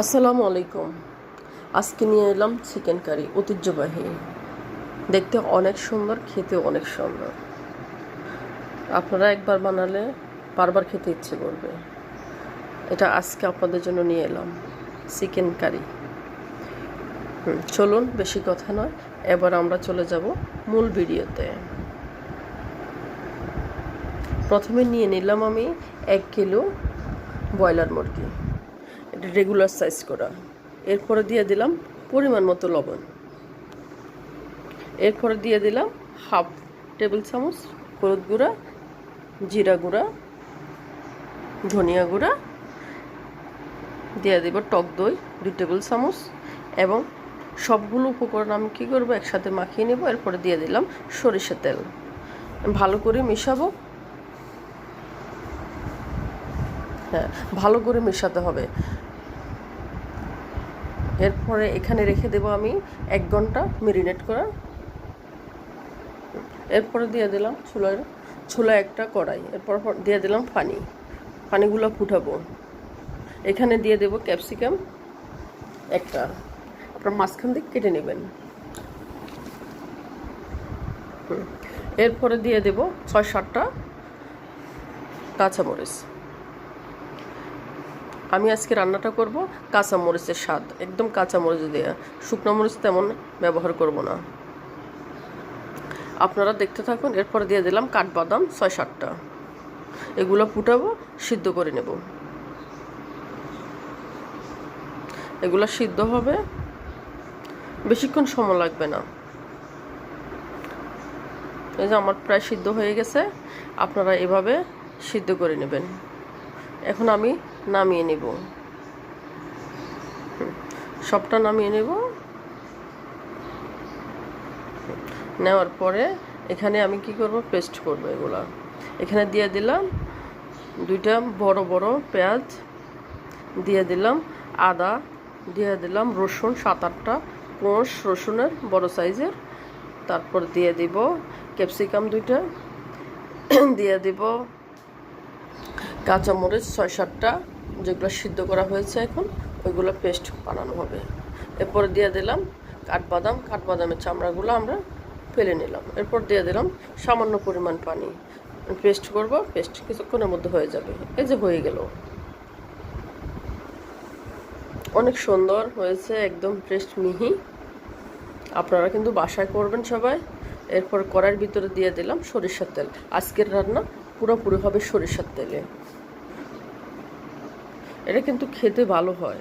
আসসালামু আলাইকুম। আজকে নিয়ে এলাম চিকেন কারি, ঐতিহ্যবাহী। দেখতে অনেক সুন্দর, খেতে অনেক সুন্দর। আপনারা একবার বানালে বারবার খেতে ইচ্ছে করবে। এটা আজকে আপনাদের জন্য নিয়ে এলাম চিকেন কারি। চলুন, বেশি কথা নয়, এবার আমরা চলে যাব মূল ভিডিওতে। প্রথমে নিয়ে নিলাম আমি 1 কিলো ব্রয়লার মুরগি, এটা রেগুলার সাইজ করা। এরপরে দিয়ে দিলাম পরিমাণ মতো লবণ। এরপরে দিয়ে দিলাম হাফ টেবিল চামচ হলুদ গুঁড়া, জিরা গুঁড়া, ধনিয়া গুঁড়া, দিয়ে দেব টক দই 2 টেবিল চামচ, এবং সবগুলো উপকরণ আমি কী করবো একসাথে মাখিয়ে নেব। এরপরে দিয়ে দিলাম সরিষার তেল, ভালো করে মেশাবো। হ্যাঁ, ভালো করে মেশাতে হবে। এরপরে এখানে রেখে দেব আমি 1 ঘন্টা মেরিনেট করা। এরপরে দিয়ে দিলাম চুলায় একটা কড়াই। এরপর দিয়ে দিলাম পানিগুলো ফুটাবো। এখানে দিয়ে দেব ক্যাপসিকাম একটা, আপনার মাঝখান দিয়ে কেটে নেবেন। এরপরে দিয়ে দেব 6-7টা কাঁচামরিচ। আমি আজকে রান্নাটা করব কাঁচামরিচের স্বাদ, একদম কাঁচামরিচ দিয়ে, শুকনো মরিচ তেমন ব্যবহার করব না। আপনারা দেখতে থাকুন। এরপর দিয়ে দিলাম কাঠবাদাম 6-7টা। এগুলো ফুটাবো, সিদ্ধ করে নেব। এগুলো সিদ্ধ হবে, বেশিক্ষণ সময় লাগবে না। এই যে আমার প্রায় সিদ্ধ হয়ে গেছে, আপনারা এভাবে সিদ্ধ করে নেবেন। এখন আমি নামিয়ে নেব, সবটা নামিয়ে নেব। নেওয়ার পরে এখানে আমি কি করব, পেস্ট করব এগুলা। এখানে দিয়ে দিলাম 2টা বড় বড় পেঁয়াজ, দিয়ে দিলাম আদা, দিয়ে দিলাম রসুন 7-8টা কোষ রসুনের বড় সাইজের। তারপর দিয়ে দিব ক্যাপসিকাম 2টা, দিয়ে দিব কাঁচামরিচ 6-7টা, যেগুলো সিদ্ধ করা হয়েছে এখন, ওইগুলো পেস্ট বানানো হবে। এরপরে দিয়ে দিলাম কাঠবাদামের চামড়াগুলো আমরা ফেলে নিলাম। এরপর দিয়ে দিলাম সামান্য পরিমাণ পানি। পেস্ট করব, পেস্ট কিছুক্ষণের মধ্যে হয়ে যাবে। এই যে হয়ে গেল, অনেক সুন্দর হয়েছে, একদম ফ্রেশ মিহি। আপনারা কিন্তু বাসায় করবেন সবাই। এরপর কড়াইয়ের ভিতরে দিয়ে দিলাম সরিষার তেল। আজকের রান্না পুরোপুরি হবে সরিষার তেলে। এটা কিন্তু খেতে ভালো হয়।